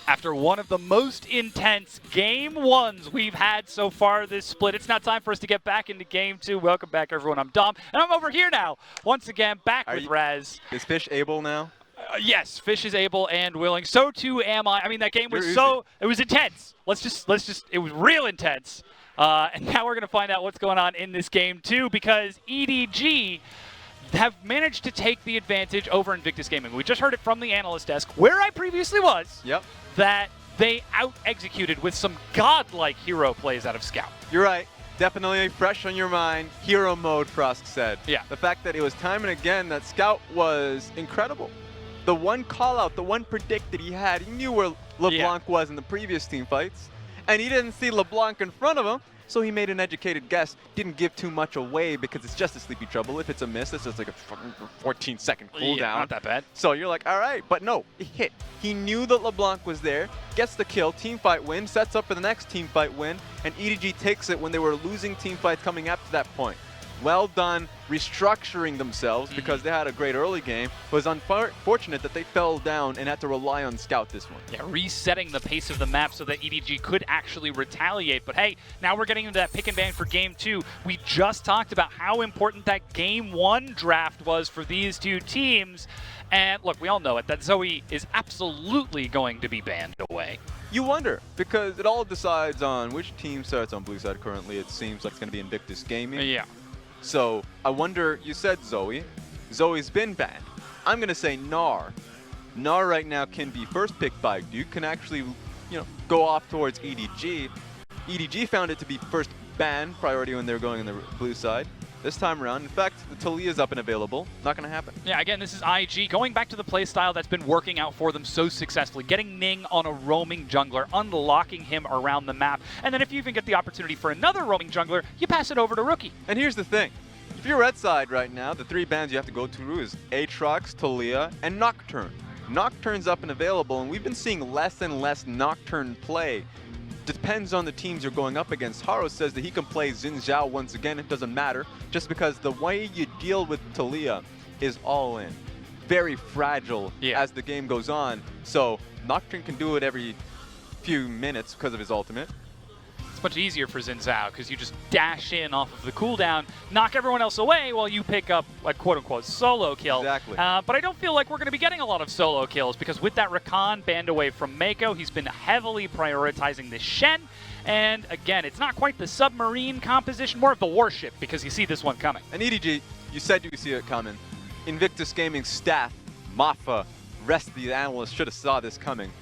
After one of the most intense game ones we've had so far this split, it's now time for us to get back into game two. Welcome back, everyone. I'm Dom, and I'm over here now, once again, back with Raz. Is Fish able now? Yes, Fish is able and willing. So too am I. I mean, that game was it was intense. Let's just, it was real intense. And now we're going to find out what's going on in this game too, because EDG have managed to take the advantage over Invictus Gaming. We just heard it from the analyst desk, where I previously was. Yep. That they out-executed with some godlike hero plays out of Scout. You're right. Definitely fresh on your mind. Hero mode, Frost said. Yeah. The fact that it was time and again that Scout was incredible. The one call-out, the one predict that he had, he knew where LeBlanc was in the previous team fights, and he didn't see LeBlanc in front of him, so he made an educated guess. Didn't give too much away because it's just a sleepy trouble. If it's a miss, it's just like a 14-second cooldown. Yeah, not that bad. So you're like, all right, but no, it hit. He knew that LeBlanc was there, gets the kill, team fight win, sets up for the next team fight win, and EDG takes it when they were losing team fights coming up to that point. Well done restructuring themselves because they had a great early game. It was unfortunate that they fell down and had to rely on Scout this one. Yeah, resetting the pace of the map so that EDG could actually retaliate. But hey, now we're getting into that pick and ban for game two. We just talked about how important that game one draft was for these two teams. And look, we all know it, that Zoe is absolutely going to be banned away. You wonder, because it all decides on which team starts on blue side currently. It seems like it's going to be Invictus Gaming. Yeah. So I wonder, you said Zoe. Zoe's been banned. I'm going to say Gnar. Gnar right now can be first picked by Duke, can actually, go off towards EDG. EDG found it to be first ban priority when they were going on the blue side. This time around, in fact, the Talia's up and available. Not going to happen. Yeah, again, this is IG going back to the playstyle that's been working out for them so successfully. Getting Ning on a roaming jungler, unlocking him around the map. And then if you even get the opportunity for another roaming jungler, you pass it over to Rookie. And here's the thing. If you're red side right now, the three bans you have to go through is Aatrox, Talia, and Nocturne. Nocturne's up and available, and we've been seeing less and less Nocturne play. Depends on the teams you're going up against. Haro says that he can play Xin Zhao once again. It doesn't matter, just because the way you deal with Talia is all in. Very fragile as the game goes on. So Nocturne can do it every few minutes because of his ultimate. It's much easier for Xin Zhao because you just dash in off of the cooldown, knock everyone else away while you pick up a quote-unquote solo kill. Exactly. But I don't feel like we're going to be getting a lot of solo kills because with that Rakan banned away from Mako, he's been heavily prioritizing the Shen. And again, it's not quite the submarine composition, more of the warship because you see this one coming. And EDG, you said you see it coming. Invictus Gaming staff, Mafa, rest of the analysts should have saw this coming.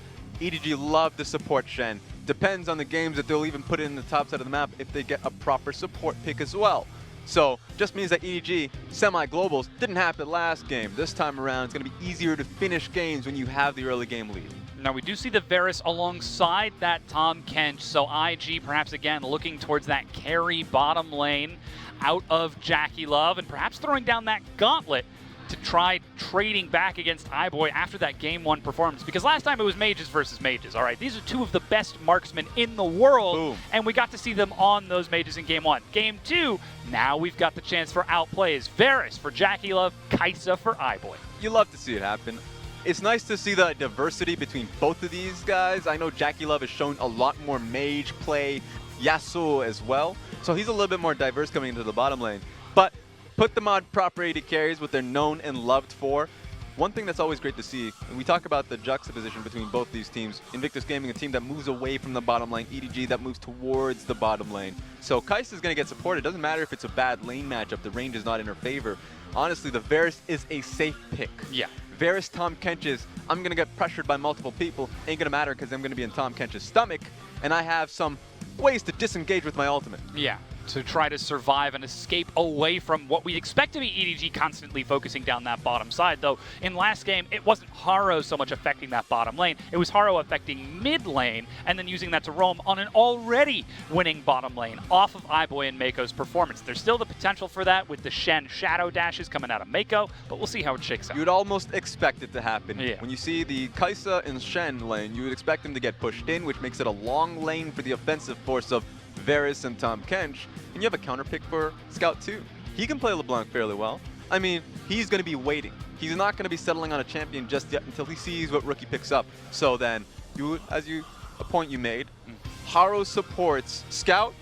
EDG love to support Shen. Depends on the games that they'll even put it in the top side of the map if they get a proper support pick as well. So just means that EDG semi-globals didn't happen last game. This time around, it's going to be easier to finish games when you have the early game lead. Now we do see the Varus alongside that Tahm Kench, so IG perhaps again looking towards that carry bottom lane out of Jackie Love and perhaps throwing down that gauntlet to try trading back against iBoy after that game one performance. Because last time it was mages versus mages, all right? These are two of the best marksmen in the world, and we got to see them on those mages in game one. Game two, now we've got the chance for outplays. Varus for Jackie Love, Kaisa for iBoy. You love to see it happen. It's nice to see the diversity between both of these guys. I know Jackie Love has shown a lot more mage play, Yasuo as well, so he's a little bit more diverse coming into the bottom lane. But put them on proper AD carries, what they're known and loved for. One thing that's always great to see, and we talk about the juxtaposition between both these teams, Invictus Gaming, a team that moves away from the bottom lane, EDG that moves towards the bottom lane. So Kaisa is going to get supported. It doesn't matter if it's a bad lane matchup, the range is not in her favor. Honestly, the Varus is a safe pick. Yeah. Varus Tahm Kench's, I'm going to get pressured by multiple people, ain't going to matter because I'm going to be in Tahm Kench's stomach, and I have some ways to disengage with my ultimate. Yeah. To try to survive and escape away from what we expect to be EDG constantly focusing down that bottom side. Though in last game, it wasn't Haro so much affecting that bottom lane. It was Haro affecting mid lane and then using that to roam on an already winning bottom lane off of iBoy and Mako's performance. There's still the potential for that with the Shen shadow dashes coming out of Mako, but we'll see how it shakes out. You'd almost expect it to happen. Yeah. When you see the Kaisa and Shen lane, you would expect them to get pushed in, which makes it a long lane for the offensive force of Varus and Tahm Kench, and you have a counter pick for Scout too. He can play LeBlanc fairly well. I mean, he's going to be waiting. He's not going to be settling on a champion just yet until he sees what Rookie picks up. So then, a point you made. Haro supports Scout.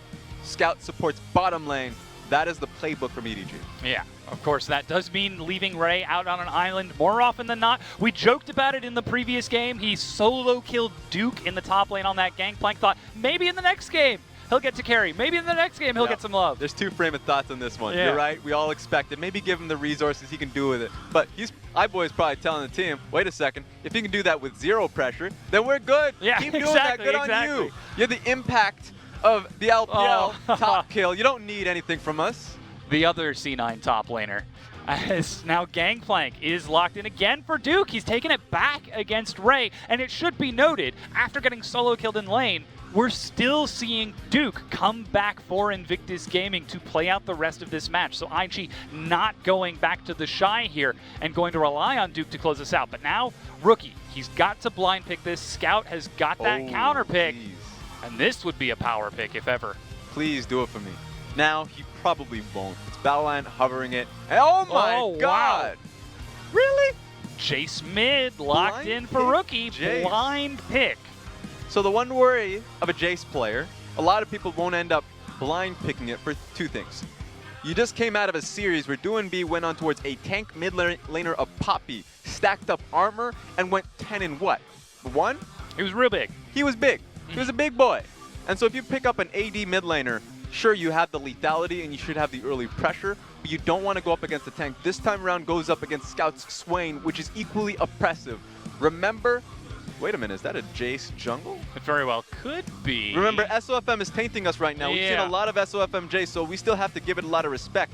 Scout supports bottom lane. That is the playbook from EDG. Yeah, of course, that does mean leaving Ray out on an island more often than not. We joked about it in the previous game. He solo killed Duke in the top lane on that Gangplank. Thought maybe in the next game he'll get to carry. Maybe in the next game he'll get some love. There's two frame of thoughts on this one. Yeah. You're right. We all expect it. Maybe give him the resources he can do with it. But iBoy is probably telling the team, wait a second, if he can do that with zero pressure, then we're good. Yeah, Keep doing that. Good on you. You're the impact of the LPL top kill. You don't need anything from us. The other C9 top laner. As now Gangplank is locked in again for Duke. He's taken it back against Ray. And it should be noted, after getting solo killed in lane, we're still seeing Duke come back for Invictus Gaming to play out the rest of this match. So IG not going back to the shy here and going to rely on Duke to close this out. But now, Rookie, he's got to blind pick this. Scout has got that counter pick. Please. And this would be a power pick, if ever. Please do it for me. Now, he probably won't. It's Battleline hovering it. And oh my God! Wow. Really? Jace mid, locked Blind in for pick Rookie. Jace. Blind pick. So the one worry of a Jace player, a lot of people won't end up blind picking it for two things. You just came out of a series where DoinB went on towards a tank mid laner of Poppy, stacked up armor, and went 10 in what? 1? He was real big. He was big. He was a big boy. And so if you pick up an AD mid laner, sure, you have the lethality and you should have the early pressure, but you don't want to go up against the tank. This time around goes up against Scout's Swain, which is equally oppressive. Remember, wait a minute, is that a Jace jungle? It very well could be. Remember, SOFM is tainting us right now. We've seen Yeah. a lot of SOFM Jace, so we still have to give it a lot of respect.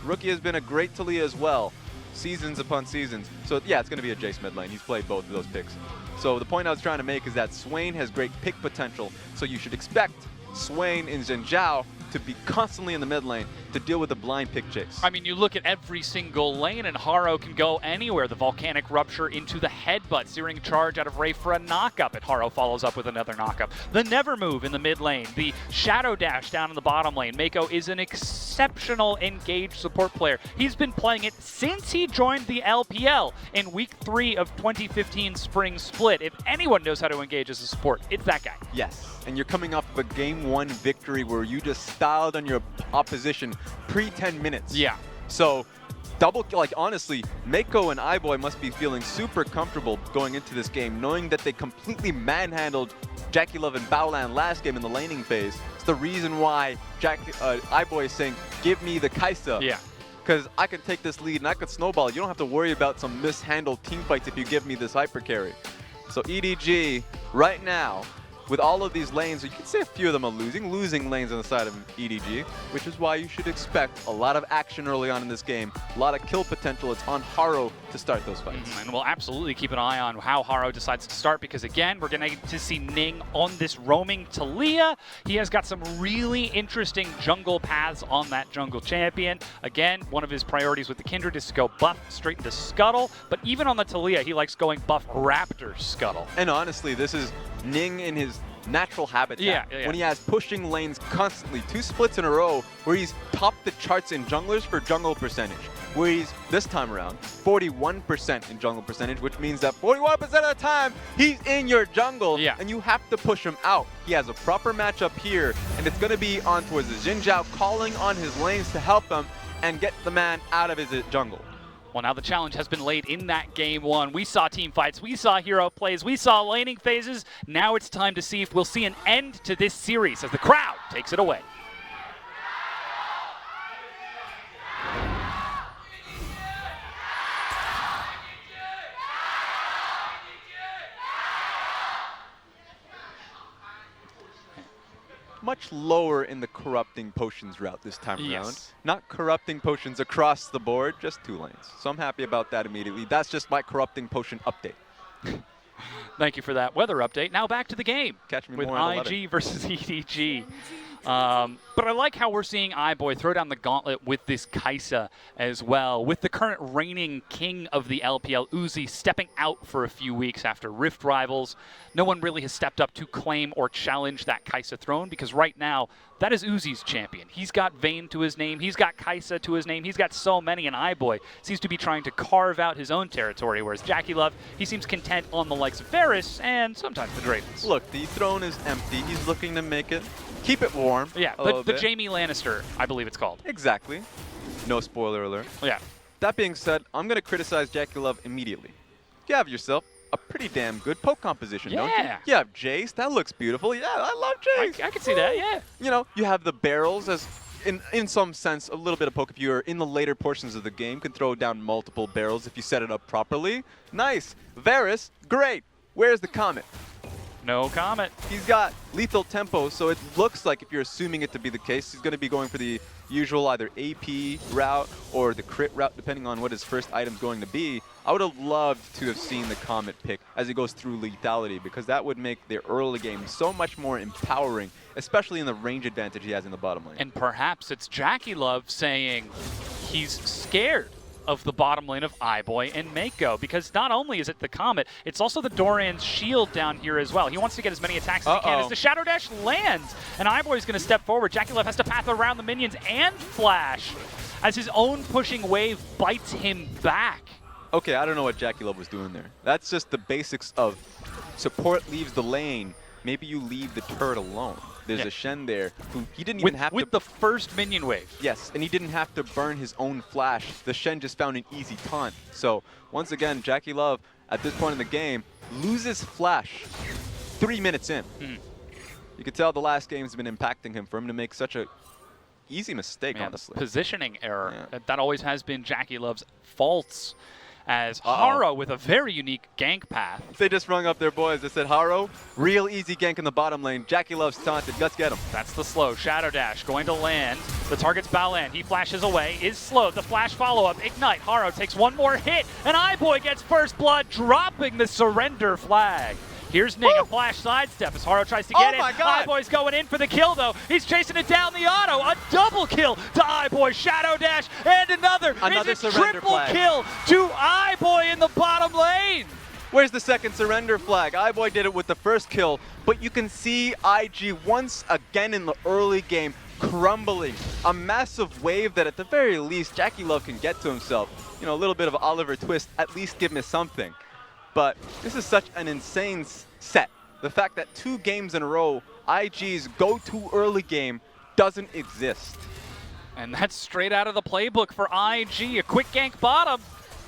Rookie has been a great Talia as well, seasons upon seasons. So yeah, it's going to be a Jace mid lane. He's played both of those picks. So the point I was trying to make is that Swain has great pick potential, so you should expect Swain and Xin Zhao to be constantly in the mid lane to deal with the blind pick chase. I mean, you look at every single lane, and Haro can go anywhere. The Volcanic Rupture into the headbutt, searing charge out of Ray for a knockup, and Haro follows up with another knockup. The Never Move in the mid lane, the Shadow Dash down in the bottom lane. Mako is an exceptional engaged support player. He's been playing it since he joined the LPL in Week 3 of 2015 Spring Split. If anyone knows how to engage as a support, it's that guy. Yes, and you're coming off of a Game 1 victory where you just styled on your opposition pre-10 minutes. Yeah. So, honestly, Mako and iBoy must be feeling super comfortable going into this game, knowing that they completely manhandled Jackie Love and Baolan last game in the laning phase. It's the reason why iBoy is saying, give me the Kaisa. Yeah. Because I can take this lead and I could snowball. You don't have to worry about some mishandled team fights if you give me this hyper carry. So EDG, right now, with all of these lanes, you can say a few of them are losing lanes on the side of EDG, which is why you should expect a lot of action early on in this game, a lot of kill potential. It's on Haro to start those fights. And we'll absolutely keep an eye on how Haro decides to start, because again, we're going to see Ning on this roaming Talia. He has got some really interesting jungle paths on that jungle champion. Again, one of his priorities with the Kindred is to go buff straight into Scuttle, but even on the Talia, he likes going buff Raptor Scuttle. And honestly, this is Ning in his natural habitat. Yeah. When he has pushing lanes constantly, 2 splits in a row where he's topped the charts in junglers for jungle percentage, where he's, this time around, 41% in jungle percentage, which means that 41% of the time, he's in your jungle, and you have to push him out. He has a proper matchup here, and it's going to be on towards the Xin Zhao calling on his lanes to help him and get the man out of his jungle. Well, now the challenge has been laid in that Game 1. We saw team fights, we saw hero plays, we saw laning phases. Now it's time to see if we'll see an end to this series as the crowd takes it away. Much lower in the corrupting potions route this time around. Not corrupting potions across the board, just 2 lanes. So I'm happy about that immediately. That's just my corrupting potion update. Thank you for that weather update. Now back to the game. Catch me with more on IG versus EDG. But I like how we're seeing iBoy throw down the gauntlet with this Kaisa as well, with the current reigning king of the LPL, Uzi, stepping out for a few weeks after Rift Rivals. No one really has stepped up to claim or challenge that Kaisa throne, because right now that is Uzi's champion. He's got Vayne to his name. He's got Kaisa to his name. He's got so many, and iBoy seems to be trying to carve out his own territory, whereas JackeyLove, he seems content on the likes of Varus and sometimes the Dravens. Look, the throne is empty. He's looking to make it, keep it warm. Yeah, the Jaime Lannister, I believe it's called. Exactly. No spoiler alert. Yeah. That being said, I'm going to criticize JackeyLove immediately. You have yourself a pretty damn good poke composition, don't you? You have Jace. That looks beautiful. Yeah, I love Jace. I can see that, yeah. You know, you have the barrels as, in some sense, a little bit of poke. If you're in the later portions of the game, can throw down multiple barrels if you set it up properly. Nice. Varus, great. Where's the Comet? No comment. He's got lethal tempo, so it looks like, if you're assuming it to be the case, he's going to be going for the usual either AP route or the crit route, depending on what his first item's going to be. I would have loved to have seen the Comet pick as he goes through lethality, because that would make the early game so much more empowering, especially in the range advantage he has in the bottom lane. And perhaps it's JackeyLove saying he's scared of the bottom lane of iBoy and Mako, because not only is it the Comet, it's also the Doran's shield down here as well. He wants to get as many attacks as he can. As the Shadow Dash lands, and iBoy's going to step forward. JackeyLove has to path around the minions and flash as his own pushing wave bites him back. Okay, I don't know what JackeyLove was doing there. That's just the basics of support leaves the lane. Maybe you leave the turret alone. There's a Shen there who he didn't even have to... With the first minion wave. Yes, and he didn't have to burn his own flash. The Shen just found an easy taunt. So, once again, JackeyLove, at this point in the game, loses flash 3 minutes in. You can tell the last game's been impacting him for him to make such a easy mistake, honestly. Positioning error. That always has been JackeyLove's faults. As Haro with a very unique gank path. They just rung up their boys. They said, Haro, real easy gank in the bottom lane. JackeyLove's taunted. Let's get him. That's the slow. Shadow Dash going to land. The target's Balan. He flashes away. Is slowed. The flash follow-up. Ignite. Haro takes one more hit. And iBoy gets first blood, dropping the surrender flag. Here's Ning, a flash sidestep as Haro tries to get in. iBoy's going in for the kill, though. He's chasing it down the auto. A double kill to iBoy. Shadow Dash and another. It's a triple kill to iBoy in the bottom lane. Where's the second surrender flag? iBoy did it with the first kill, but you can see IG once again in the early game crumbling. A massive wave that at the very least JackeyLove can get to himself. You know, a little bit of Oliver Twist, at least give me something. But this is such an insane set. The fact that 2 games in a row, IG's go-to early game doesn't exist. And that's straight out of the playbook for IG. A quick gank bottom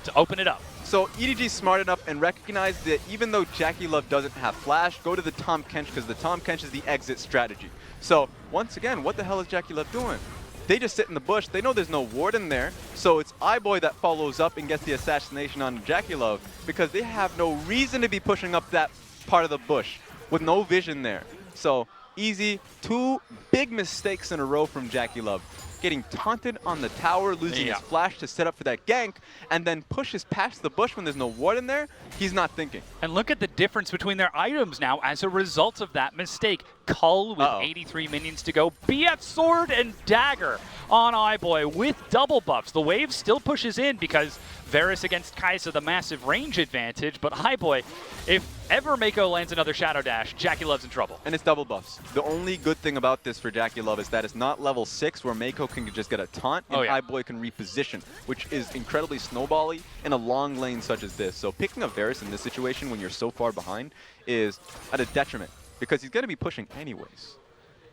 to open it up. So EDG's smart enough and recognized that even though JackeyLove doesn't have flash, go to the Tahm Kench, because the Tahm Kench is the exit strategy. So once again, what the hell is JackeyLove doing? They just sit in the bush. They know there's no ward in there, so it's iBoy that follows up and gets the assassination on JackeyLove, because they have no reason to be pushing up that part of the bush with no vision there. So easy, 2 big mistakes in a row from JackeyLove. Getting taunted on the tower, losing his flash to set up for that gank, and then pushes past the bush when there's no ward in there. He's not thinking. And look at the difference between their items now as a result of that mistake. Cull with 83 minions to go. BF Sword and Dagger on iBoy with double buffs. The wave still pushes in because Varus against Kaisa, the massive range advantage, but iBoy, if ever Mako lands another Shadow Dash, JackeyLove's in trouble. And it's double buffs. The only good thing about this for JackeyLove is that it's not level 6 where Mako can just get a taunt and iBoy can reposition, which is incredibly snowbally in a long lane such as this. So picking up Varus in this situation when you're so far behind is at a detriment, because he's going to be pushing anyways.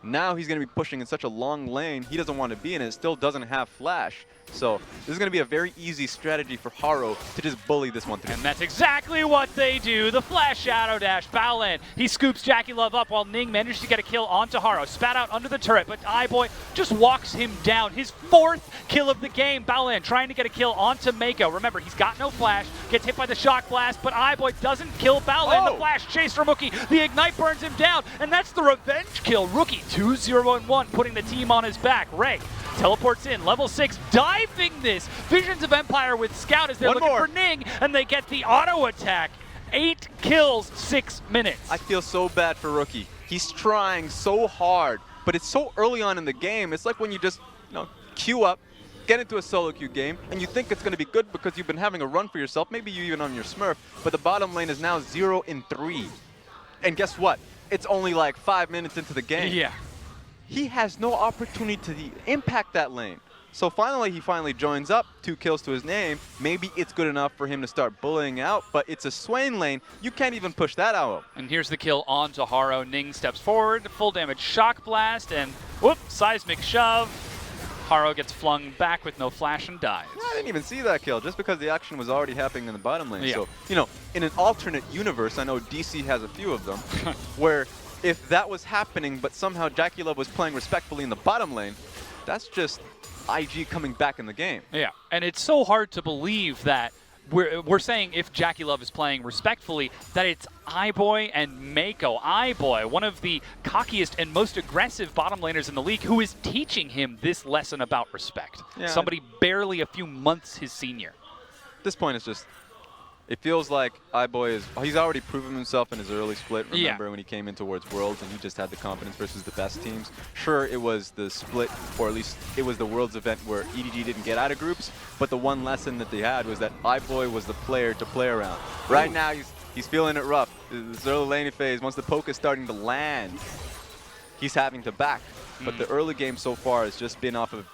Now he's going to be pushing in such a long lane he doesn't want to be in. It still doesn't have flash. So this is going to be a very easy strategy for Haro to just bully this one through. And that's exactly what they do. The flash Shadow Dash. Balan, he scoops JackeyLove up while Ning manages to get a kill onto Haro. Spat out under the turret, but iBoy just walks him down. His 4th kill of the game. Balan trying to get a kill onto Mako. Remember, he's got no flash. Gets hit by the shock blast, but iBoy doesn't kill Balan. The flash chase from Rookie. The Ignite burns him down, and that's the revenge kill. Rookie 2-0-1, putting the team on his back. Ray teleports in, level 6, diving this. Visions of Empire with Scout as they're looking for Ning, and they get the auto attack. 8 kills, 6 minutes. I feel so bad for Rookie. He's trying so hard, but it's so early on in the game. It's like when you just, queue up, get into a solo queue game, and you think it's going to be good because you've been having a run for yourself. Maybe you even on your Smurf, but the bottom lane is now 0-3. And guess what? It's only like 5 minutes into the game. Yeah. he has no opportunity to impact that lane. So he finally joins up, 2 kills to his name. Maybe it's good enough for him to start bullying out, but it's a Swain lane. You can't even push that out. And here's the kill onto Haro. Ning steps forward, full damage shock blast, and whoop, seismic shove. Haro gets flung back with no flash and dies. Yeah, I didn't even see that kill, just because the action was already happening in the bottom lane. Yeah. So, you know, in an alternate universe, I know DC has a few of them, where if that was happening, but somehow JackieLove was playing respectfully in the bottom lane, that's just IG coming back in the game. Yeah, and it's so hard to believe that we're saying if JackieLove is playing respectfully, that it's iBoy and Mako. iBoy, one of the cockiest and most aggressive bottom laners in the league, who is teaching him this lesson about respect. Yeah. Somebody barely a few months his senior. At this point, it's just, it feels like iBoy he's already proven himself in his early split. Remember when he came in towards Worlds and he just had the confidence versus the best teams? Sure, it was the split, or at least it was the Worlds event where EDG didn't get out of groups, but the one lesson that they had was that iBoy was the player to play around. Right now, he's feeling it rough. This early laning phase, once the poke is starting to land, he's having to back. But the early game so far has just been off of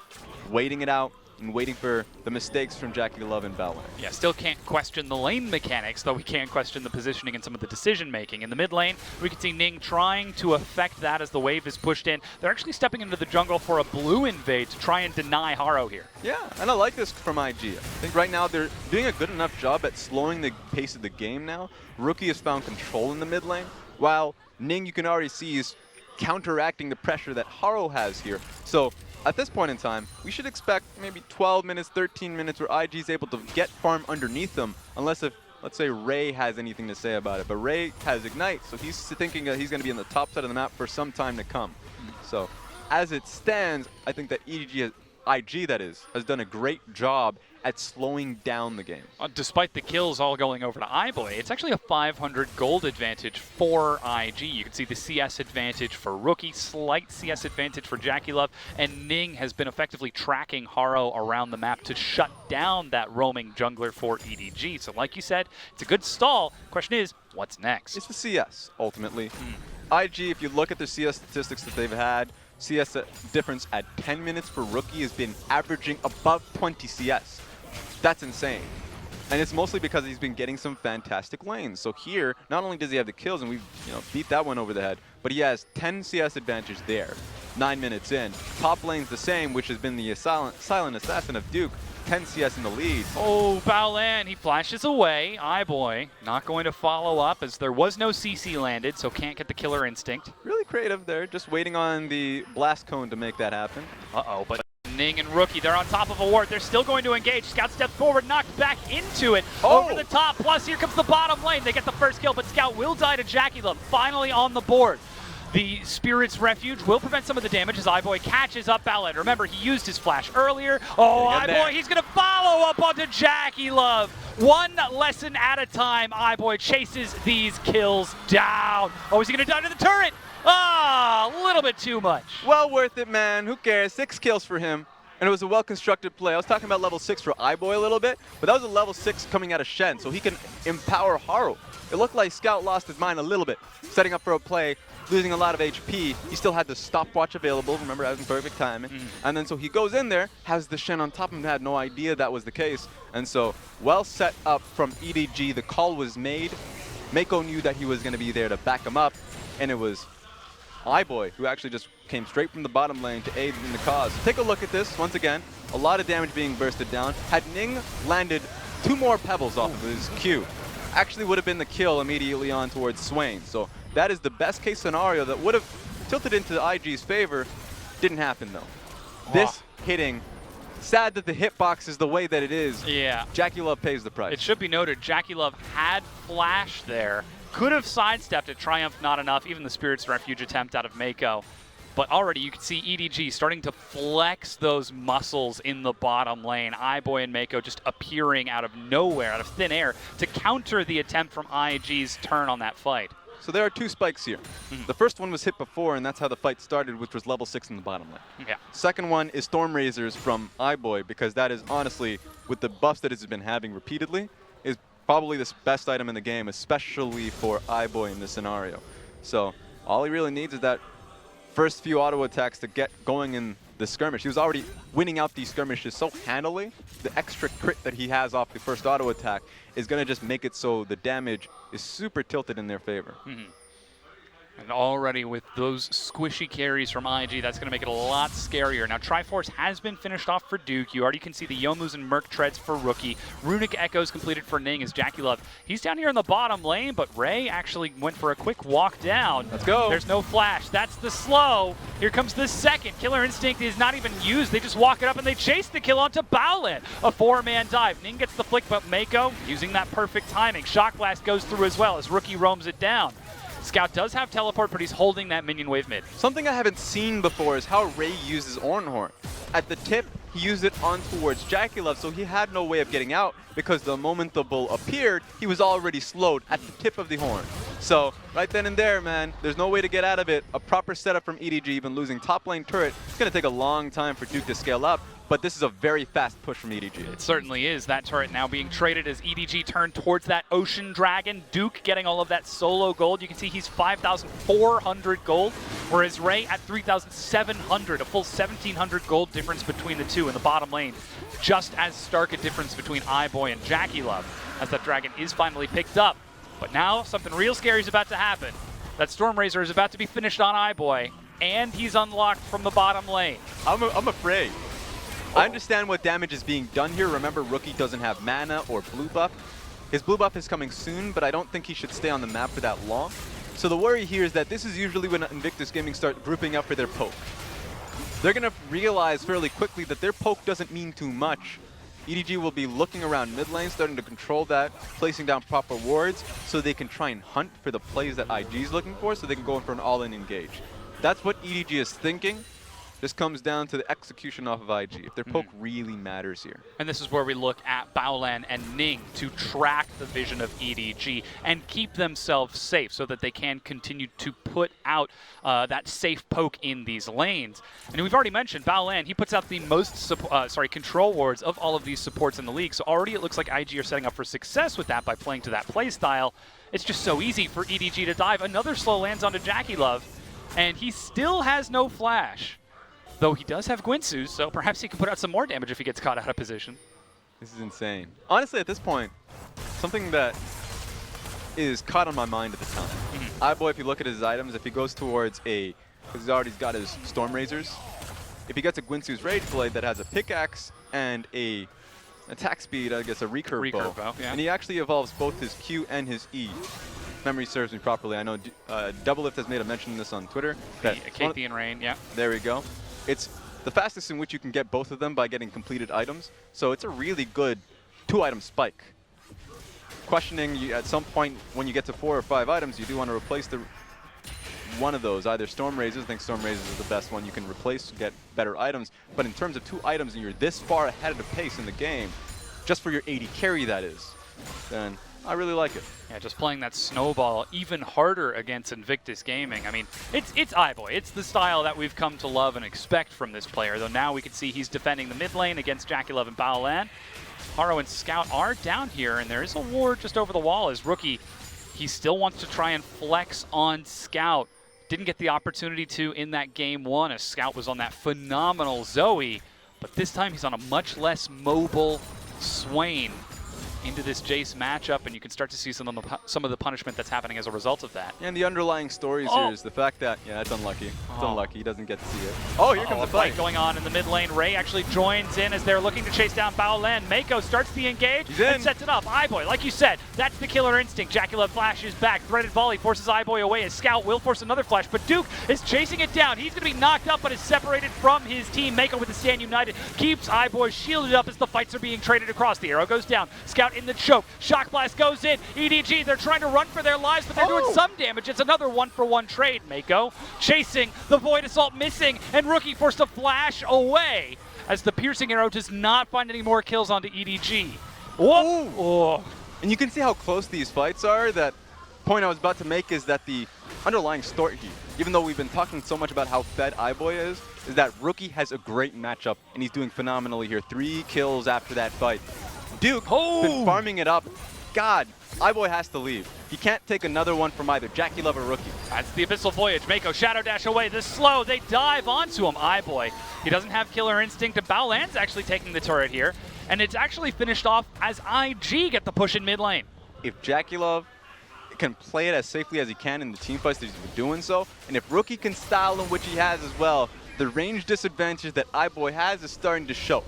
waiting it out and waiting for the mistakes from JackieLove and Bell Lane. Yeah, still can't question the lane mechanics, though we can question the positioning and some of the decision-making. In the mid lane, we can see Ning trying to affect that as the wave is pushed in. They're actually stepping into the jungle for a blue invade to try and deny Haro here. Yeah, and I like this from IG. I think right now they're doing a good enough job at slowing the pace of the game now. Rookie has found control in the mid lane, while Ning, you can already see, is counteracting the pressure that Haro has here. So at this point in time, we should expect maybe 12 minutes, 13 minutes where IG is able to get farm underneath them, unless if, let's say, Ray has anything to say about it. But Ray has Ignite, so he's thinking that he's going to be on the top side of the map for some time to come. So as it stands, I think that IG, that is, has done a great job at slowing down the game. Despite the kills all going over to iBoy, it's actually a 500 gold advantage for IG. You can see the CS advantage for Rookie, slight CS advantage for JackieLove, and Ning has been effectively tracking Haro around the map to shut down that roaming jungler for EDG. So like you said, it's a good stall. Question is, what's next? It's the CS, ultimately. IG, if you look at the CS statistics that they've had, CS difference at 10 minutes for Rookie has been averaging above 20 CS. That's insane. And it's mostly because he's been getting some fantastic lanes. So here, not only does he have the kills, and we've beat that one over the head, but he has 10 CS advantage there, 9 minutes in. Top lane's the same, which has been the silent assassin of Duke, 10 CS in the lead. Oh, Baolan, he flashes away. iBoy not going to follow up as there was no CC landed, so can't get the killer instinct. Really creative there, just waiting on the blast cone to make that happen. Uh-oh, but Ning and Rookie, they're on top of a ward. They're still going to engage. Scout steps forward, knocked back into it. Over the top, plus here comes the bottom lane. They get the first kill, but Scout will die to JackieLove, finally on the board. The Spirit's Refuge will prevent some of the damage as iBoy catches up Baolan. Remember, he used his flash earlier. Oh, iBoy, he's going to follow up onto JackieLove. One lesson at a time, iBoy chases these kills down. Oh, is he going to die to the turret? Ah, a little bit too much. Well worth it, man. Who cares? 6 kills for him. And it was a well-constructed play. I was talking about level 6 for iBoy a little bit, but that was a level 6 coming out of Shen, so he can empower Haro. It looked like Scout lost his mind a little bit, setting up for a play, losing a lot of HP. He still had the stopwatch available. Remember, that was in perfect timing. And then so he goes in there, has the Shen on top of him, had no idea that was the case. And so, well set up from EDG. The call was made. Mako knew that he was going to be there to back him up, and it was iBoy, who actually just came straight from the bottom lane to aid in the cause. Take a look at this, once again, a lot of damage being bursted down. Had Ning landed 2 more pebbles off of his Q, actually would have been the kill immediately on towards Swain. So that is the best case scenario that would have tilted into IG's favor. Didn't happen though. This hitting, sad that the hitbox is the way that it is. Yeah. JackieLove pays the price. It should be noted, JackieLove had flash there. Could have sidestepped it, Triumph not enough, even the Spirit's Refuge attempt out of Mako. But already you can see EDG starting to flex those muscles in the bottom lane. iBoy and Mako just appearing out of nowhere, out of thin air, to counter the attempt from IG's turn on that fight. So there are 2 spikes here. The first one was hit before, and that's how the fight started, which was level 6 in the bottom lane. Yeah. Second one is Storm Razors from iBoy, because that is honestly, with the buffs that it's been having repeatedly, is probably the best item in the game, especially for iBoy in this scenario. So all he really needs is that first few auto attacks to get going in the skirmish. He was already winning out these skirmishes so handily. The extra crit that he has off the first auto attack is going to just make it so the damage is super tilted in their favor. And already with those squishy carries from IG, that's going to make it a lot scarier. Now, Triforce has been finished off for Duke. You already can see the Yomus and Merc Treads for Rookie. Runic Echoes completed for Ning as Jackie Love. He's down here in the bottom lane, but Ray actually went for a quick walk down. Let's go. There's no flash. That's the slow. Here comes the second. Killer Instinct is not even used. They just walk it up and they chase the kill onto Baolan. A 4-man dive. Ning gets the flick, but Mako using that perfect timing. Shock Blast goes through as well as Rookie roams it down. Scout does have teleport, but he's holding that minion wave mid. Something I haven't seen before is how Ray uses Ornhorn. At the tip, he used it on towards Jackie Love, so he had no way of getting out because the moment the bull appeared, he was already slowed at the tip of the horn. So right then and there, man, there's no way to get out of it. A proper setup from EDG, even losing top lane turret, it's going to take a long time for Duke to scale up. But this is a very fast push from EDG. It certainly is. That turret now being traded as EDG turned towards that Ocean Dragon. Duke getting all of that solo gold. You can see he's 5,400 gold, whereas Ray at 3,700. A full 1,700 gold difference between the two in the bottom lane. Just as stark a difference between iBoy and Jackie Love, as that dragon is finally picked up. But now something real scary is about to happen. That Storm Razor is about to be finished on iBoy, and he's unlocked from the bottom lane. I'm afraid. I understand what damage is being done here. Remember, Rookie doesn't have mana or blue buff. His blue buff is coming soon, but I don't think he should stay on the map for that long. So the worry here is that this is usually when Invictus Gaming start grouping up for their poke. They're going to realize fairly quickly that their poke doesn't mean too much. EDG will be looking around mid lane, starting to control that, placing down proper wards so they can try and hunt for the plays that IG is looking for so they can go in for an all-in engage. That's what EDG is thinking. This comes down to the execution off of IG, if their poke really matters here. And this is where we look at Baolan and Ning to track the vision of EDG and keep themselves safe so that they can continue to put out that safe poke in these lanes. And we've already mentioned Baolan, he puts out the most control wards of all of these supports in the league. So already it looks like IG are setting up for success with that by playing to that play style. It's just so easy for EDG to dive. Another slow lands onto Jackie Love, and he still has no flash. Though he does have Gwinsu, so perhaps he can put out some more damage if he gets caught out of position. This is insane. Honestly, at this point, something that is caught on my mind at the time. iBoy, if you look at his items, if he goes towards because he's already got his Storm Razors, if he gets a Gwinsu's Rage Blade that has a pickaxe and a attack speed, I guess a recurve bow, yeah. And he actually evolves both his Q and his E. Memory serves me properly. I know Doublelift has made a mention of this on Twitter. Acathean Rain, yeah. There we go. It's the fastest in which you can get both of them by getting completed items. So it's a really good 2-item spike. Questioning, you, at some point when you get to 4 or 5 items, you do want to replace one of those. Either Storm Razors, I think Storm Razors is the best one you can replace to get better items. But in terms of 2 items and you're this far ahead of the pace in the game, just for your AD carry that is, then I really like it. Yeah, just playing that snowball even harder against Invictus Gaming. I mean, it's iBoy. It's the style that we've come to love and expect from this player, though now we can see he's defending the mid lane against Jackie Love and Baolan. Haro and Scout are down here, and there is a ward just over the wall as Rookie. He still wants to try and flex on Scout. Didn't get the opportunity to in that game 1 as Scout was on that phenomenal Zoe, but this time he's on a much less mobile Swain into this Jace matchup, and you can start to see some of the punishment that's happening as a result of that. And the underlying stories here is the fact that, yeah, it's unlucky. It's unlucky. He doesn't get to see it. Oh, here comes a fight going on in the mid lane. Ray actually joins in as they're looking to chase down Baolan. Mako starts the engage and sets it up. iBoy, like you said, that's the killer instinct. Jackie Love flashes back. Threaded volley forces iBoy away as Scout will force another flash, but Duke is chasing it down. He's going to be knocked up, but is separated from his team. Mako with the Stand United keeps iBoy shielded up as the fights are being traded across. The arrow goes down. Scout in the choke. Shock Blast goes in. EDG, they're trying to run for their lives, but they're doing some damage. It's another 1-for-1 trade. Mako chasing, the Void Assault missing, and Rookie forced to flash away as the piercing arrow does not find any more kills onto EDG. Whoa! Oh. And you can see how close these fights are. That point I was about to make is that the underlying story here, even though we've been talking so much about how fed iBoy is that Rookie has a great matchup, and he's doing phenomenally here. 3 kills after that fight. Duke been farming it up. God, iBoy has to leave. He can't take another one from either Jackie Love or Rookie. That's the Abyssal Voyage. Mako Shadow Dash away. This slow. They dive onto him. iBoy. He doesn't have Killer Instinct. And Baolan's actually taking the turret here. And it's actually finished off as IG get the push in mid lane. If Jackie Love can play it as safely as he can in the team fights that he's been doing so, and if Rookie can style him, which he has as well, the range disadvantage that iBoy has is starting to show.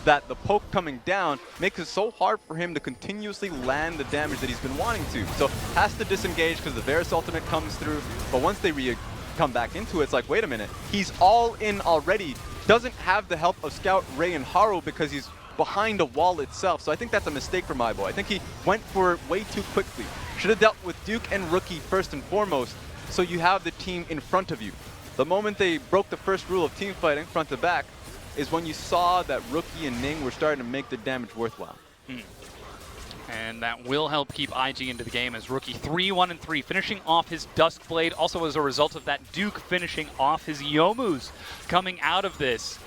That the poke coming down makes it so hard for him to continuously land the damage that he's been wanting to. So has to disengage because the Varus ultimate comes through, but once they come back into it, it's like, wait a minute, he's all in already, doesn't have the help of Scout, Ray, and Haru because he's behind a wall itself. So I think that's a mistake from iBoy. I think he went for it way too quickly. Should have dealt with Duke and Rookie first and foremost, so you have the team in front of you. The moment they broke the first rule of team fighting, front to back, is when you saw that Rookie and Ning were starting to make the damage worthwhile. And that will help keep IG into the game as Rookie 3-1-3, finishing off his Duskblade, also as a result of that Duke finishing off his Youmu's coming out of this.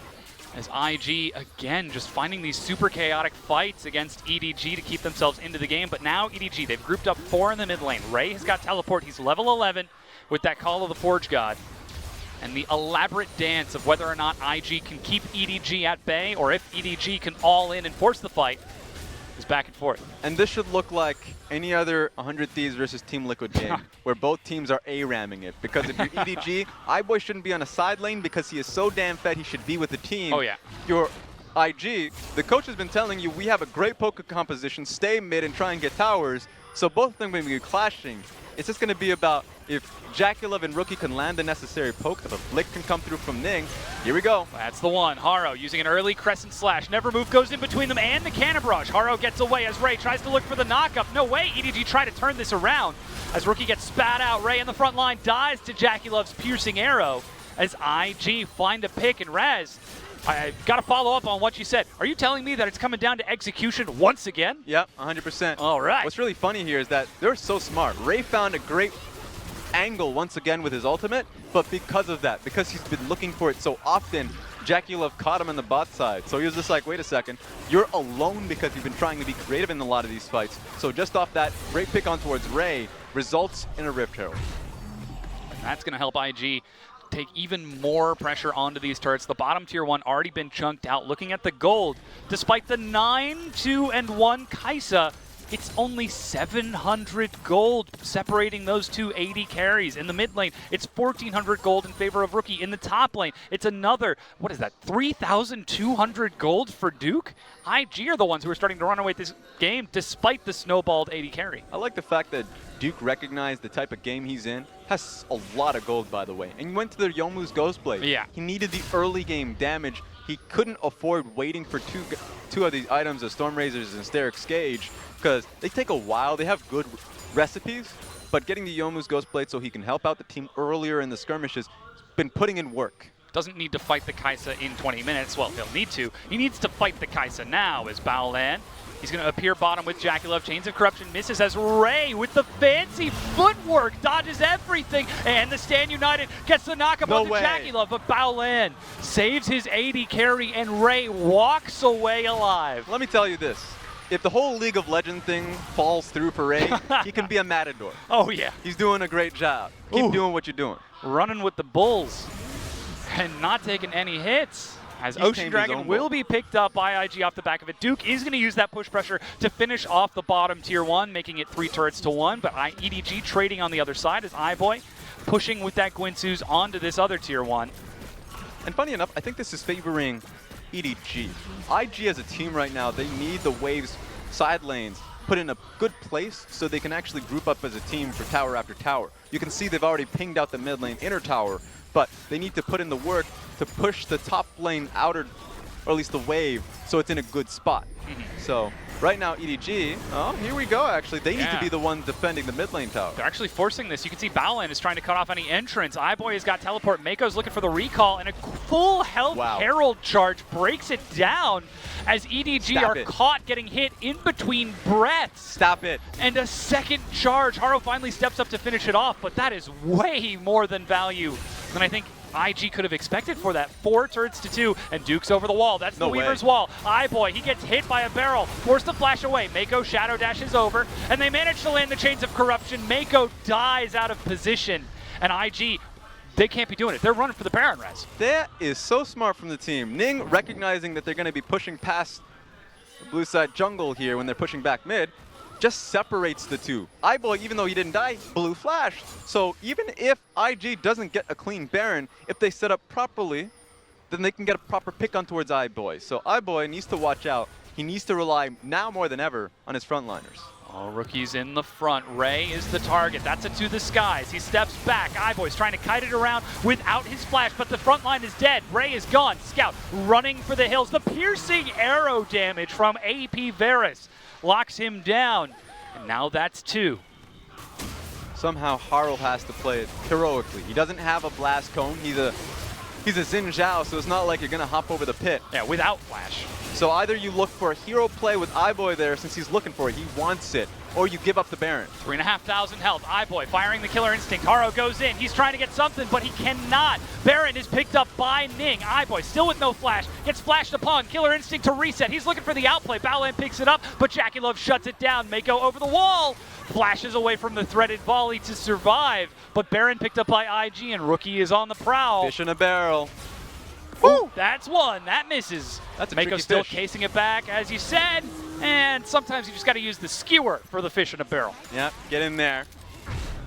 As IG, again, just finding these super chaotic fights against EDG to keep themselves into the game. But now EDG, they've grouped up 4 in the mid lane. Ray has got teleport. He's level 11 with that Call of the Forge God. And the elaborate dance of whether or not IG can keep EDG at bay or if EDG can all in and force the fight is back and forth. And this should look like any other 100 Thieves versus Team Liquid game where both teams are A-ramming it. Because if you're EDG, iBoy shouldn't be on a side lane because he is so damn fed he should be with the team. Oh, yeah. If you're IG, the coach has been telling you we have a great poker composition, stay mid and try and get towers. So both of them are going to be clashing. It's just going to be about if Jackie Love and Rookie can land the necessary poke, if a flick can come through from Ning. Here we go. That's the one. Haro using an early Crescent Slash. Never Move goes in between them and the Cannon Barrage. Haro gets away as Ray tries to look for the knockup. No way, EDG try to turn this around. As Rookie gets spat out, Ray in the front line dies to Jackie Love's piercing arrow. As IG find a pick and Raz. I've got to follow up on what you said. Are you telling me that it's coming down to execution once again? Yep, 100%. All right. What's really funny here is that they're so smart. Ray found a great angle once again with his ultimate, but because of that, because he's been looking for it so often, Jackie Love caught him on the bot side. So he was just like, wait a second, you're alone because you've been trying to be creative in a lot of these fights. So just off that, great pick on towards Ray results in a Rift Herald. That's going to help IG take even more pressure onto these turrets. The bottom tier 1 already been chunked out. Looking at the gold, despite the 9-2-1 Kai'Sa, it's only 700 gold separating those two AD carries. In the mid lane, it's 1,400 gold in favor of Rookie. In the top lane, it's another, what is that, 3,200 gold for Duke? IG are the ones who are starting to run away with this game despite the snowballed AD carry. I like the fact that Duke recognized the type of game he's in. Has a lot of gold, by the way. And he went to the Youmu's Ghostblade. Yeah. He needed the early game damage. He couldn't afford waiting for two of these items, the Stormrazors and Sterix Gauge, because they take a while. They have good recipes, but getting the Youmu's Ghostblade so he can help out the team earlier in the skirmishes, he's been putting in work. Doesn't need to fight the Kai'Sa in 20 minutes. Well, he'll need to. He needs to fight the Kai'Sa now as Baolan. He's going to appear bottom with Jackie Love. Chains of Corruption misses as Ray with the fancy footwork dodges everything. And the Stand United gets the knockup onto Jackie Love. But Baolan saves his AD carry and Ray walks away alive. Let me tell you this. If the whole League of Legends thing falls through for Ray, he can be a Matador. Oh, yeah. He's doing a great job. Keep doing what you're doing. Running with the Bulls and not taking any hits. As Ocean Dragon will be picked up by IG off the back of it. Duke is going to use that push pressure to finish off the bottom tier 1, making it 3 turrets to 1. But EDG trading on the other side as iBoy pushing with that Gwinsu's onto this other tier 1. And funny enough, I think this is favoring EDG. IG as a team right now, they need the Waves side lanes put in a good place so they can actually group up as a team for tower after tower. You can see they've already pinged out the mid lane inner tower, but they need to put in the work to push the top lane outer, or at least the wave, so it's in a good spot. So right now EDG, oh, here we go actually. They need to be the one defending the mid lane tower. They're actually forcing this. You can see Baolan is trying to cut off any entrance. iBoy has got teleport. Mako's looking for the recall, and a full health Herald charge breaks it down as EDG are caught getting hit in between breaths. Stop it. And a second charge. Haro finally steps up to finish it off, but that is way more than value than I think IG could have expected for that. 4 turrets to 2, and Duke's over the wall. That's the No Weaver's way. wall. iBoy, he gets hit by a barrel, forced to flash away. Mako shadow dashes over, and they manage to land the Chains of Corruption. Mako dies out of position, and IG, they can't be doing it. They're running for the Baron res. That is so smart from the team. Ning recognizing that they're going to be pushing past the blue side jungle here when they're pushing back mid, just separates the two. iBoy, even though he didn't die, blue flashed. So even if IG doesn't get a clean Baron, if they set up properly, then they can get a proper pick on towards iBoy. So iBoy needs to watch out. He needs to rely now more than ever on his frontliners. All rookies in the front. Ray is the target. That's a to the skies. He steps back. iBoy's trying to kite it around without his flash, but the front line is dead. Ray is gone. Scout running for the hills. The piercing arrow damage from AP Varus locks him down. And now that's 2. Somehow Haro has to play it heroically. He doesn't have a blast cone. He's a Xin Zhao, so it's not like you're going to hop over the pit. Yeah, without flash. So either you look for a hero play with iBoy there since he's looking for it, he wants it, or you give up the Baron. 3,500 health. iBoy firing the killer instinct. Haro goes in. He's trying to get something, but he cannot. Baron is picked up by Ning. iBoy still with no flash. Gets flashed upon. Killer instinct to reset. He's looking for the outplay. Battleland picks it up, but Jackie Love shuts it down. Mako over the wall. Flashes away from the threaded volley to survive, but Baron picked up by IG, and Rookie is on the prowl. Fish in a barrel. Ooh, that's one. That misses. That's a Mako tricky still fish. casing it back, as you said, and sometimes you just got to use the skewer for the fish in a barrel. Yep, get in there.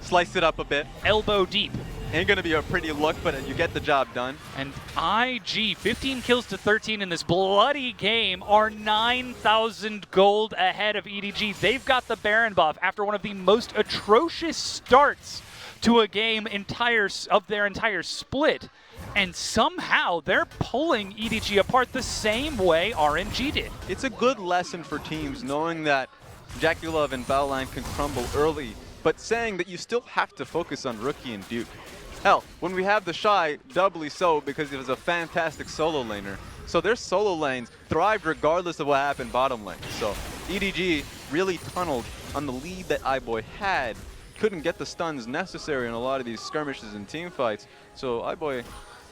Slice it up a bit. Elbow deep. Ain't gonna be a pretty look, but you get the job done. And IG, 15 kills to 13 in this bloody game, are 9,000 gold ahead of EDG. They've got the Baron buff after one of the most atrocious starts to a game of their entire split. And somehow they're pulling EDG apart the same way RNG did. It's a good lesson for teams knowing that Jackie Love and Battleline can crumble early, but saying that you still have to focus on Rookie and Duke. Hell, when we have the Shy, doubly so because he was a fantastic solo laner. So their solo lanes thrived regardless of what happened bottom lane. So EDG really tunneled on the lead that iBoy had. Couldn't get the stuns necessary in a lot of these skirmishes and team fights. So iBoy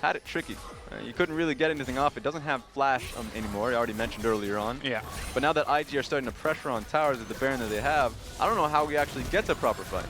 had it tricky. You couldn't really get anything off. It doesn't have flash anymore, I already mentioned earlier on. Yeah. But now that IG are starting to pressure on towers with the Baron that they have, I don't know how we actually get a proper fight.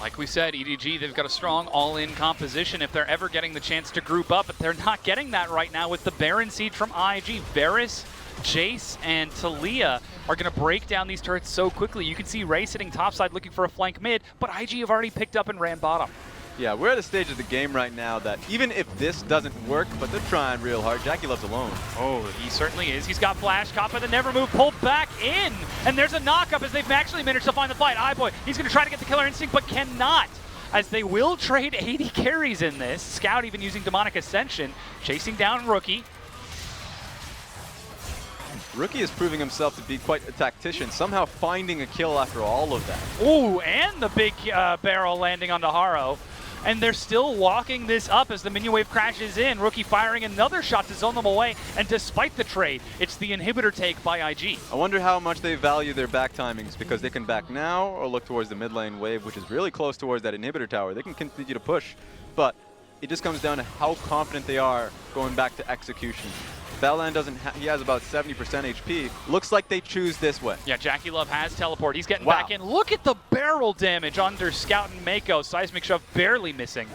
Like we said, EDG, they've got a strong all-in composition if they're ever getting the chance to group up, but they're not getting that right now with the Baron Siege from IG. Varus, Jace, and Talia are going to break down these turrets so quickly. You can see Ray sitting topside looking for a flank mid, but IG have already picked up and ran bottom. Yeah, we're at a stage of the game right now that even if this doesn't work, but they're trying real hard, Jackie Love's alone. Oh, he certainly is. He's got flash, caught by the never move, pulled back in. And there's a knock-up as they've actually managed to find the fight. iBoy, he's going to try to get the killer instinct, but cannot. As they will trade 80 carries in this. Scout even using Demonic Ascension, chasing down Rookie. Rookie is proving himself to be quite a tactician, somehow finding a kill after all of that. Ooh, and the big barrel landing onto Haro. And they're still walking this up as the minion wave crashes in. Rookie firing another shot to zone them away. And despite the trade, it's the inhibitor take by IG. I wonder how much they value their back timings, because they can back now or look towards the mid lane wave, which is really close towards that inhibitor tower. They can continue to push, but it just comes down to how confident they are going back to execution. Battleland doesn't he has about 70% HP. Looks like they choose this way. Yeah, Jackie Love has teleport. He's getting back in. Look at the barrel damage under Scout and Mako. Seismic Shove barely missing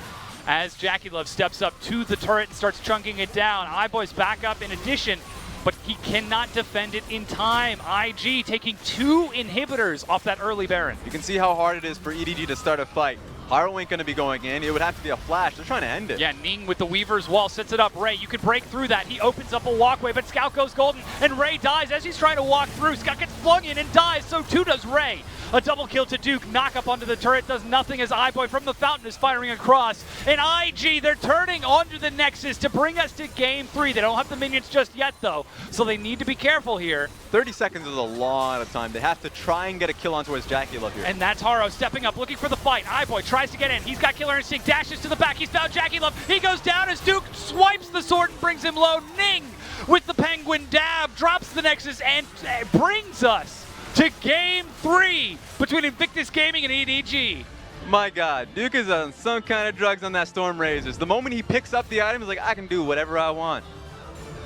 as Jackie Love steps up to the turret and starts chunking it down. iBoy's back up in addition, but he cannot defend it in time. IG taking 2 inhibitors off that early Baron. You can see how hard it is for EDG to start a fight. Haro ain't going to be going in. It would have to be a flash. They're trying to end it. Yeah, Ning with the Weaver's wall sets it up. Ray, you can break through that. He opens up a walkway, but Scout goes golden, and Ray dies as he's trying to walk through. Scout gets flung in and dies, so too does Ray. A double kill to Duke. Knock up onto the turret does nothing as iBoy from the fountain is firing across. And IG, they're turning onto the Nexus to bring us to game 3. They don't have the minions just yet, though, so they need to be careful here. 30 seconds is a lot of time. They have to try and get a kill on towards Jackie Love here. And that's Haro stepping up, looking for the fight. iBoy tries to get in. He's got killer instinct, dashes to the back. He's found Jackie Love. He goes down as Duke swipes the sword and brings him low. Ning with the penguin dab drops the Nexus and brings us to game 3 between Invictus Gaming and EDG. My God, Duke is on some kind of drugs on that Storm Razors. The moment he picks up the item, he's like, I can do whatever I want.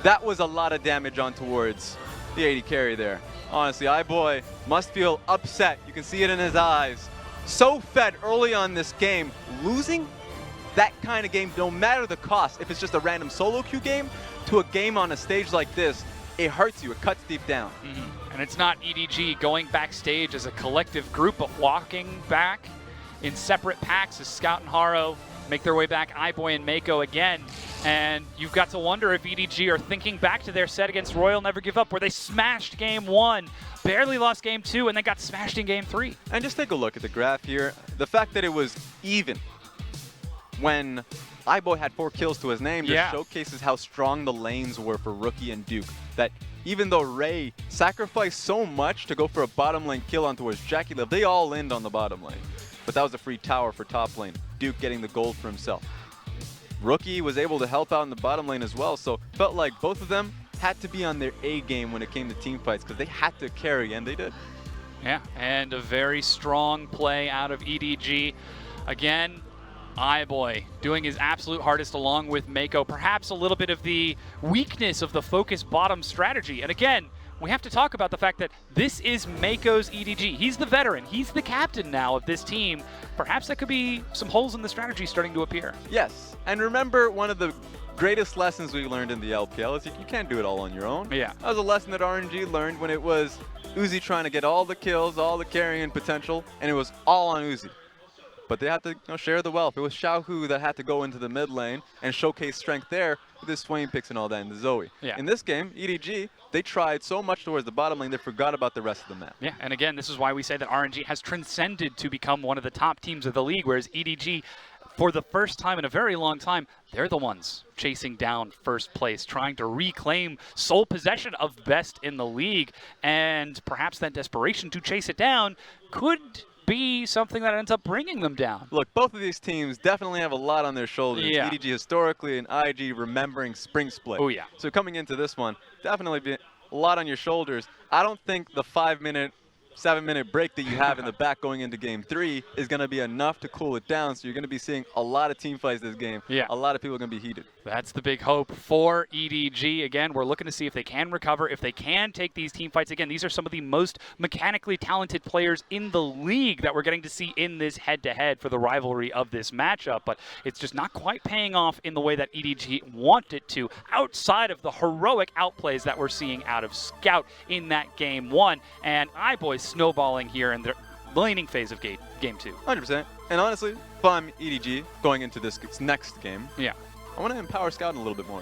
That was a lot of damage on towards the AD carry there. Honestly, iBoy must feel upset. You can see it in his eyes. So fed early on this game, losing that kind of game, no matter the cost, if it's just a random solo queue game, to a game on a stage like this, it hurts you, it cuts deep down. And it's not EDG going backstage as a collective group, but walking back in separate packs as Scout and Haro make their way back, iBoy and Mako again. And you've got to wonder if EDG are thinking back to their set against Royal Never Give Up, where they smashed game 1, barely lost game 2, and then got smashed in game 3. And just take a look at the graph here. The fact that it was even when iBoy had 4 kills to his name just showcases how strong the lanes were for Rookie and Duke. That even though Ray sacrificed so much to go for a bottom lane kill on towards Jackie Love, they all in on the bottom lane. But that was a free tower for top lane. Duke getting the gold for himself. Rookie was able to help out in the bottom lane as well, so felt like both of them had to be on their A game when it came to team fights because they had to carry, and they did. Yeah, and a very strong play out of EDG. Again, iBoy doing his absolute hardest along with Mako. Perhaps a little bit of the weakness of the focus bottom strategy. And again, we have to talk about the fact that this is Mako's EDG. He's the veteran. He's the captain now of this team. Perhaps that could be some holes in the strategy starting to appear. Yes, and remember one of the greatest lessons we learned in the LPL is you can't do it all on your own. Yeah. That was a lesson that RNG learned when it was Uzi trying to get all the kills, all the carrying potential, and it was all on Uzi. But they had to share the wealth. It was Xiaohu that had to go into the mid lane and showcase strength there with his Swain picks and all that, and the Zoe. Yeah. In this game, EDG, they tried so much towards the bottom lane, they forgot about the rest of the map. Yeah, and again, this is why we say that RNG has transcended to become one of the top teams of the league, whereas EDG, for the first time in a very long time, they're the ones chasing down first place, trying to reclaim sole possession of best in the league, and perhaps that desperation to chase it down could be something that ends up bringing them down. Look, both of these teams definitely have a lot on their shoulders. Yeah. EDG historically and IG remembering Spring Split. Oh, yeah. So coming into this one, definitely be a lot on your shoulders. I don't think the 5-minute, 7-minute break that you have in the back going into game 3 is going to be enough to cool it down. So you're going to be seeing a lot of team fights this game. Yeah. A lot of people are going to be heated. That's the big hope for EDG. Again, we're looking to see if they can recover, if they can take these team fights. Again, these are some of the most mechanically talented players in the league that we're getting to see in this head-to-head for the rivalry of this matchup, but it's just not quite paying off in the way that EDG want it to, outside of the heroic outplays that we're seeing out of Scout in that game 1, and iBoy snowballing here in the laning phase of game 2. 100%. And honestly, if I'm EDG going into this next game, Yeah. I want to empower Scout a little bit more.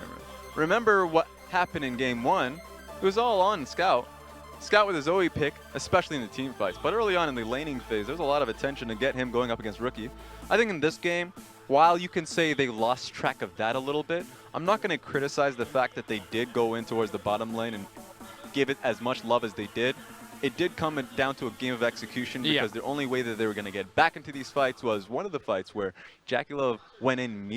Remember what happened in game 1? It was all on Scout. Scout with his Zoe pick, especially in the team fights. But early on in the laning phase, there's a lot of attention to get him going up against Rookie. I think in this game, while you can say they lost track of that a little bit, I'm not going to criticize the fact that they did go in towards the bottom lane and give it as much love as they did. It did come down to a game of execution because the only way that they were going to get back into these fights was one of the fights where Jackie Love went in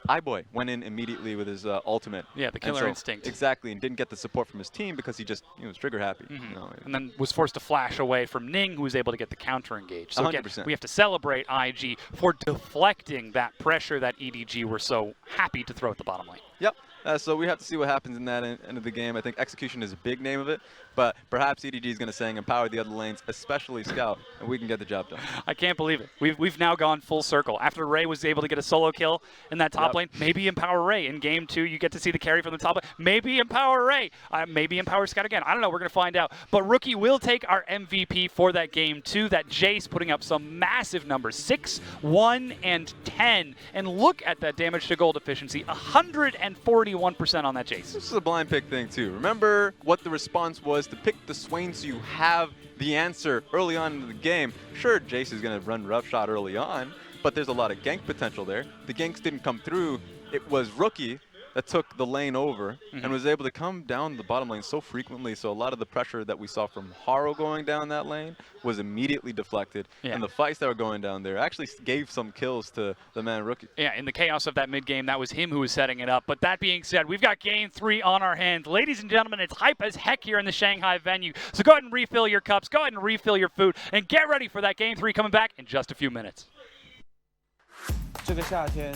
iBoy went in immediately with his ultimate. Yeah, the killer instinct. Exactly, and didn't get the support from his team because he just was trigger happy. And then was forced to flash away from Ning, who was able to get the counter engage. So again, 100%. we have to celebrate IG for deflecting that pressure that EDG were so happy to throw at the bottom lane. Yep. So we have to see what happens in that end of the game. I think execution is a big name of it, but perhaps EDG is going to empower the other lanes, especially Scout, and we can get the job done. I can't believe it. We've now gone full circle. After Ray was able to get a solo kill in that top lane, maybe empower Ray. In game 2, you get to see the carry from the top lane. Maybe empower Ray. Maybe empower Scout again. I don't know. We're going to find out. But Rookie will take our MVP for that game 2. That Jace putting up some massive numbers, 6, 1, and 10. And look at that damage to gold efficiency, 141% on that Jace. This is a blind pick thing too. Remember what the response was to pick the Swain so you have the answer early on in the game. Sure, Jace is going to run roughshod early on, but there's a lot of gank potential there. The ganks didn't come through. It was Rookie that took the lane over and was able to come down the bottom lane so frequently. So a lot of the pressure that we saw from Haro going down that lane was immediately deflected. And the fights that were going down there actually gave some kills to the man Rookie. Yeah, in the chaos of that mid game, that was him who was setting it up. But that being said, we've got game 3 on our hands. Ladies and gentlemen, it's hype as heck here in the Shanghai venue. So go ahead and refill your cups, go ahead and refill your food, and get ready for that game 3 coming back in just a few minutes. 这个夏天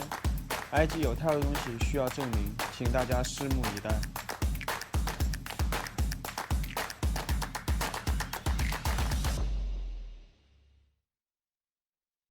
，IG 有太多东西需要证明，请大家拭目以待。